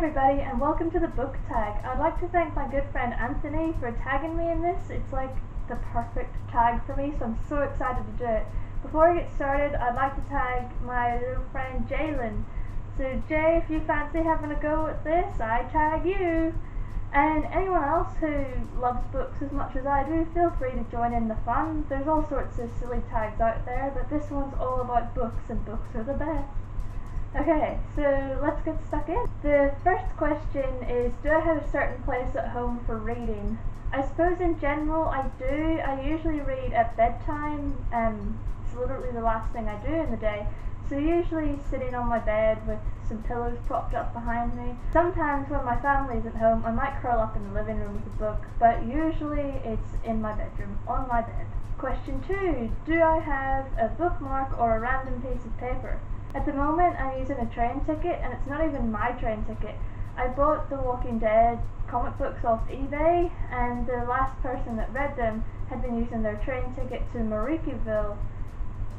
everybody and welcome to the book tag. I'd like to thank my good friend Anthony for tagging me in this. It's like the perfect tag for me, so I'm so excited to do it. Before I get started, I'd like to tag my little friend Jalen. So Jay, if you fancy having a go at this, I tag you. And anyone else who loves books as much as I do, feel free to join in the fun. There's all sorts of silly tags out there, but this one's all about books, and books are the best. Okay, so let's get stuck in. The first question is, do I have a certain place at home for reading? I suppose in general I do. I usually read at bedtime. It's literally the last thing I do in the day. So usually sitting on my bed with some pillows propped up behind me. Sometimes when my family's at home I might curl up in the living room with a book, but usually it's in my bedroom, on my bed. Question 2, do I have a bookmark or a random piece of paper? At the moment I'm using a train ticket, and it's not even my train ticket. I bought The Walking Dead comic books off eBay, and the last person that read them had been using their train ticket to Marikiville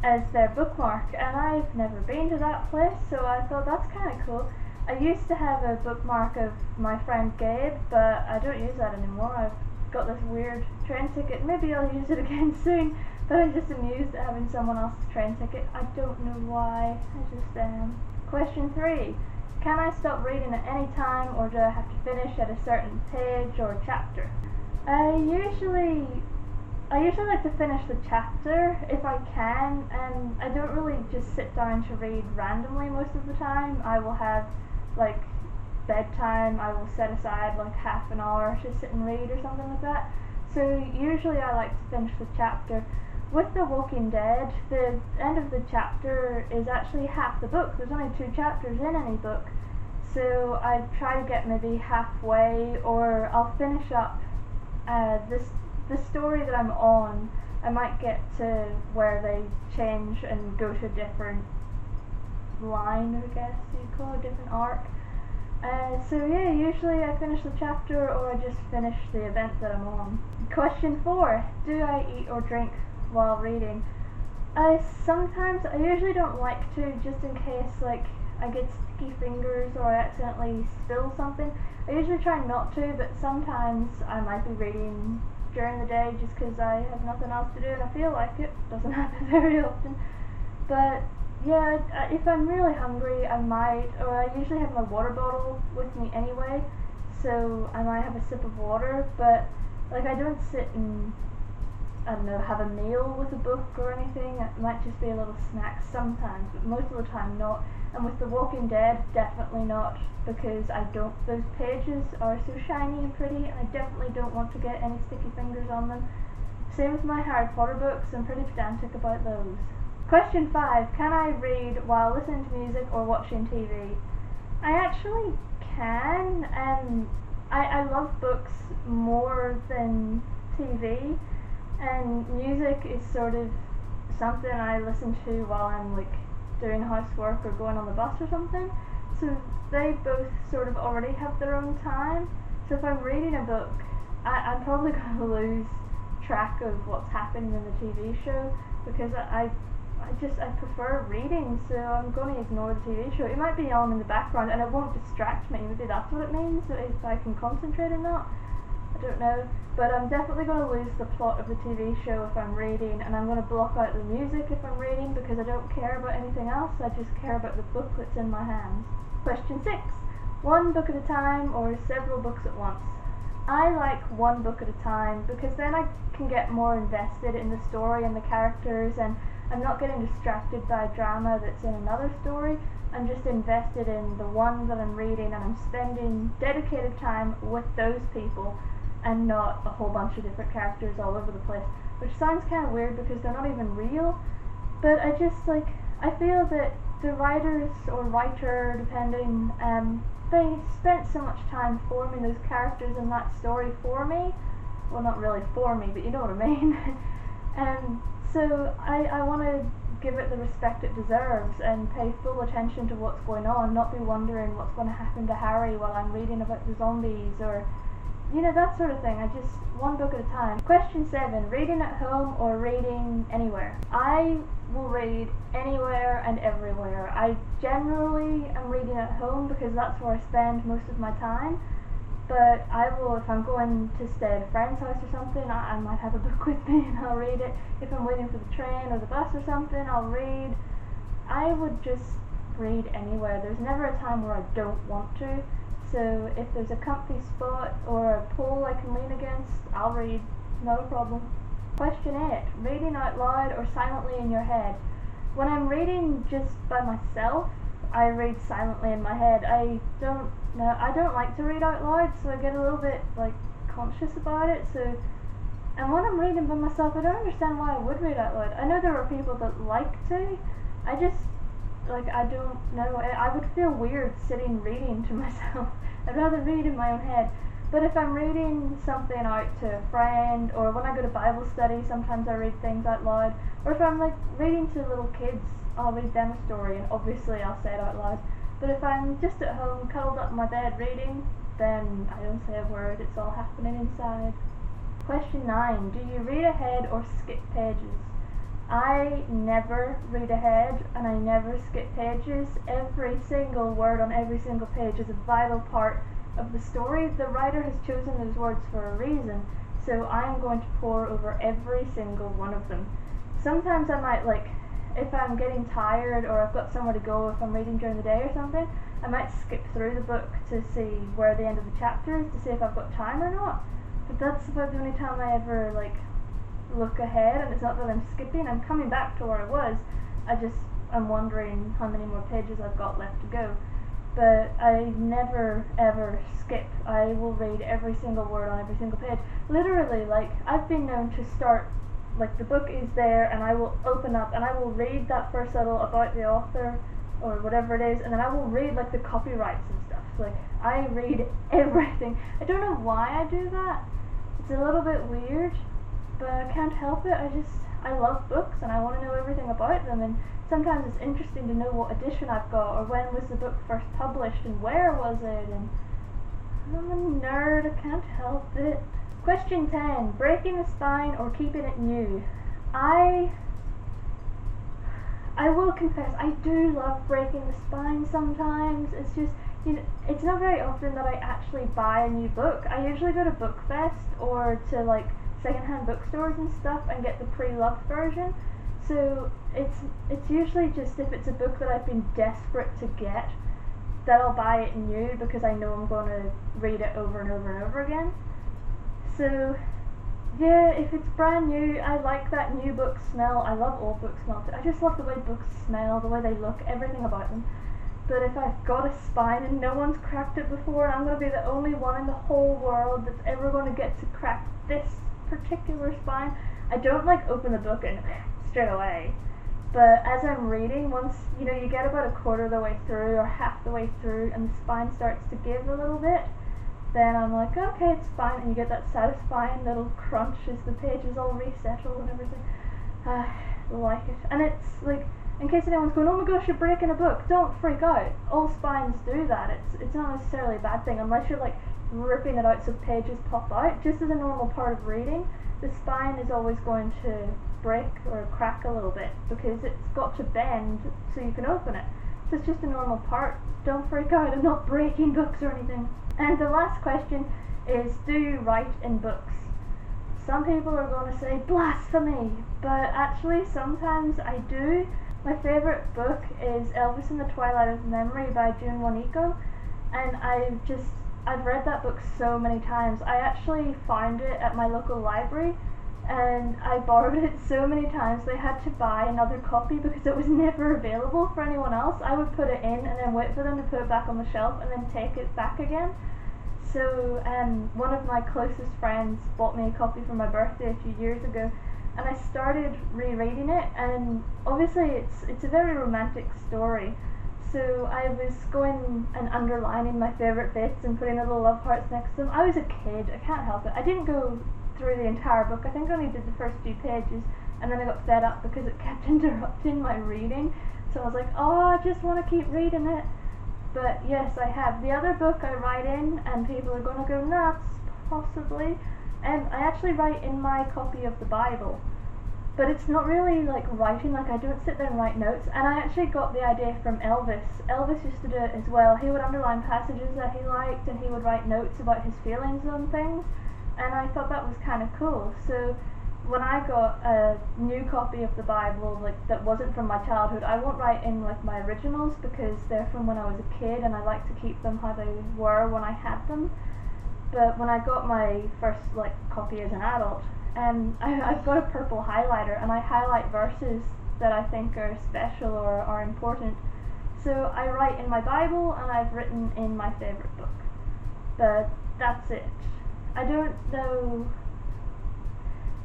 as their bookmark, and I've never been to that place, so I thought that's kind of cool. I used to have a bookmark of my friend Gabe, but I don't use that anymore. I've got this weird train ticket. Maybe I'll use it again soon. But I'm just amused at having someone else's train ticket. I don't know why, I just am. Question 3. Can I stop reading at any time, or do I have to finish at a certain page or chapter? I usually like to finish the chapter if I can, and I don't really just sit down to read randomly most of the time. I will have like bedtime, I will set aside like half an hour to sit and read or something like that. So usually I like to finish the chapter. With The Walking Dead, the end of the chapter is actually half the book. There's only 2 chapters in any book. So I try to get maybe halfway, or I'll finish up the story that I'm on. I might get to where they change and go to a different line, I guess you'd call it, a different arc. So yeah, usually I finish the chapter, or I just finish the event that I'm on. Question 4. Do I eat or drink while reading? I usually don't like to, just in case like I get sticky fingers or I accidentally spill something. I usually try not to, but sometimes I might be reading during the day just because I have nothing else to do and I feel like it. Doesn't happen very often. But yeah, if I'm really hungry I might, or I usually have my water bottle with me anyway, so I might have a sip of water, but like I don't sit and, I don't know, have a meal with a book or anything. It might just be a little snack sometimes, but most of the time not. And with The Walking Dead, definitely not, because those pages are so shiny and pretty, and I definitely don't want to get any sticky fingers on them. Same with my Harry Potter books, I'm pretty pedantic about those. Question 5, can I read while listening to music or watching TV? I actually can, and I love books more than TV. And music is sort of something I listen to while I'm like doing housework or going on the bus or something. So they both sort of already have their own time. So if I'm reading a book, I'm probably going to lose track of what's happening in the TV show, because I prefer reading, so I'm going to ignore the TV show. It might be on in the background and it won't distract me. Maybe that's what it means, if I can concentrate or not. I don't know, but I'm definitely going to lose the plot of the TV show if I'm reading, and I'm going to block out the music if I'm reading, because I don't care about anything else. I just care about the book that's in my hands. Question 6. One book at a time or several books at once? I like one book at a time, because then I can get more invested in the story and the characters, and I'm not getting distracted by drama that's in another story. I'm just invested in the one that I'm reading, and I'm spending dedicated time with those people and not a whole bunch of different characters all over the place, which sounds kind of weird because they're not even real, but I feel that the writers or writer, depending, they spent so much time forming those characters in that story for me. Well, not really for me, but you know what I mean. So I want to give it the respect it deserves and pay full attention to what's going on, not be wondering what's going to happen to Harry while I'm reading about the zombies, or you know, that sort of thing. I just, one book at a time. Question 7, reading at home or reading anywhere? I will read anywhere and everywhere. I generally am reading at home because that's where I spend most of my time. But I will, if I'm going to stay at a friend's house or something, I might have a book with me and I'll read it. If I'm waiting for the train or the bus or something, I'll read. I would just read anywhere. There's never a time where I don't want to. So if there's a comfy spot or a pole I can lean against, I'll read. Not a problem. Question 8. Reading out loud or silently in your head. When I'm reading just by myself, I read silently in my head. I don't like to read out loud, so I get a little bit like conscious about it. And when I'm reading by myself, I don't understand why I would read out loud. I know there are people that like to. I just I don't know. I would feel weird sitting reading to myself. I'd rather read in my own head. But if I'm reading something out to a friend, or when I go to Bible study, sometimes I read things out loud. Or if I'm reading to little kids, I'll read them a story, and obviously I'll say it out loud. But if I'm just at home, cuddled up in my bed reading, then I don't say a word, it's all happening inside. Question 9. Do you read ahead or skip pages? I never read ahead, and I never skip pages. Every single word on every single page is a vital part of the story. The writer has chosen those words for a reason, so I'm going to pore over every single one of them. Sometimes I might if I'm getting tired or I've got somewhere to go, if I'm reading during the day or something, I might skip through the book to see where the end of the chapter is, to see if I've got time or not. But that's about the only time I ever look ahead, and it's not that I'm skipping, I'm coming back to where I was. I'm wondering how many more pages I've got left to go. But I never ever skip. I will read every single word on every single page. Literally, I've been known to start, the book is there and I will open up and I will read that first little about the author or whatever it is, and then I will read the copyrights and stuff. I read everything. I don't know why I do that. It's a little bit weird, but I can't help it. I love books and I want to know everything about them, and sometimes it's interesting to know what edition I've got, or when was the book first published and where was it, and I'm a nerd, I can't help it. Question 10. Breaking the spine or keeping it new? I will confess, I do love breaking the spine sometimes. It's just, it's not very often that I actually buy a new book. I usually go to Bookfest or to secondhand bookstores and stuff and get the pre-loved version. So it's usually just if it's a book that I've been desperate to get, that I'll buy it new because I know I'm going to read it over and over and over again. So yeah, if it's brand new, I like that new book smell. I love old book smell too. I just love the way books smell, the way they look, everything about them. But if I've got a spine and no one's cracked it before, and I'm going to be the only one in the whole world that's ever going to get to crack this particular spine, I don't open the book and straight away. But as I'm reading, once you get about a quarter of the way through or half the way through and the spine starts to give a little bit, then I'm like, okay, it's fine, and you get that satisfying little crunch as the pages all resettle and everything. I like it. And it's in case anyone's going, oh my gosh, you're breaking a book, don't freak out. All spines do that. It's not necessarily a bad thing unless you're ripping it out so pages pop out. Just as a normal part of reading, the spine is always going to break or crack a little bit because it's got to bend so you can open it. So it's just a normal part. Don't freak out, I'm not breaking books or anything. And the last question is, do you write in books? Some people are going to say blasphemy, but actually sometimes I do. My favourite book is Elvis and the Twilight of Memory by Jun Waniko, and I've read that book so many times. I actually found it at my local library and I borrowed it so many times they had to buy another copy because it was never available for anyone else. I would put it in and then wait for them to put it back on the shelf and then take it back again. So one of my closest friends bought me a copy for my birthday a few years ago, and I started rereading it, and obviously it's a very romantic story. So I was going and underlining my favourite bits and putting little love hearts next to them. I was a kid, I can't help it. I didn't go through the entire book. I think I only did the first few pages, and then I got fed up because it kept interrupting my reading. So I was like, oh, I just want to keep reading it. But yes, I have. The other book I write in, and people are going to go nuts, possibly. And I actually write in my copy of the Bible. but it's not really like writing, like I don't sit there and write notes. And I actually got the idea from Elvis. Elvis used to do it as well. He would underline passages that he liked and he would write notes about his feelings on things, and I thought that was kind of cool. So when I got a new copy of the Bible, like that wasn't from my childhood, I won't write in like my originals because they're from when I was a kid and I like to keep them how they were when I had them. But when I got my first like copy as an adult, and I've got a purple highlighter and I highlight verses that I think are special or are important. So I write in my Bible and I've written in my favourite book. But that's it. I don't know,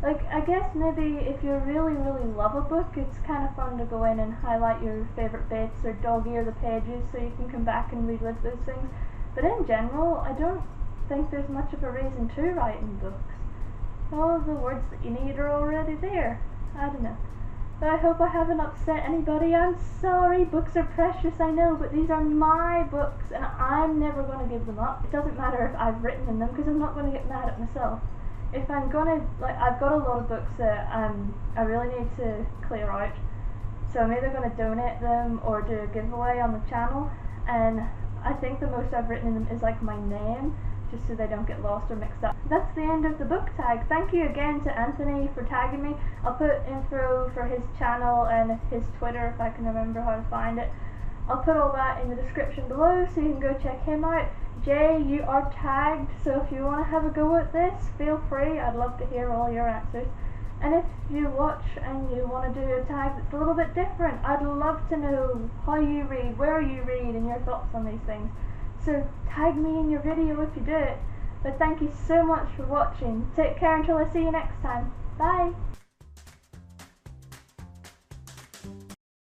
like I guess maybe if you really love a book, it's kind of fun to go in and highlight your favourite bits or dog ear the pages so you can come back and relive those things. But in general, I don't think there's much of a reason to write in books. All of the words that you need are already there. I don't know. But I hope I haven't upset anybody. I'm sorry, books are precious, I know, but these are my books and I'm never going to give them up. It doesn't matter if I've written in them because I'm not going to get mad at myself. If I'm gonna, like, I've got a lot of books that I really need to clear out. So I'm either going to donate them or do a giveaway on the channel. And I think the most I've written in them is like my name, just so they don't get lost or mixed up. That's the end of the book tag. Thank you again to Anthony for tagging me. I'll put info for his channel and his Twitter if I can remember how to find it. I'll put all that in the description below so you can go check him out. Jay, you are tagged, so if you want to have a go at this, feel free. I'd love to hear all your answers. And if you watch and you want to do a tag that's a little bit different, I'd love to know how you read, where you read, and your thoughts on these things. So tag me in your video if you do it. But thank you so much for watching. Take care until I see you next time. Bye!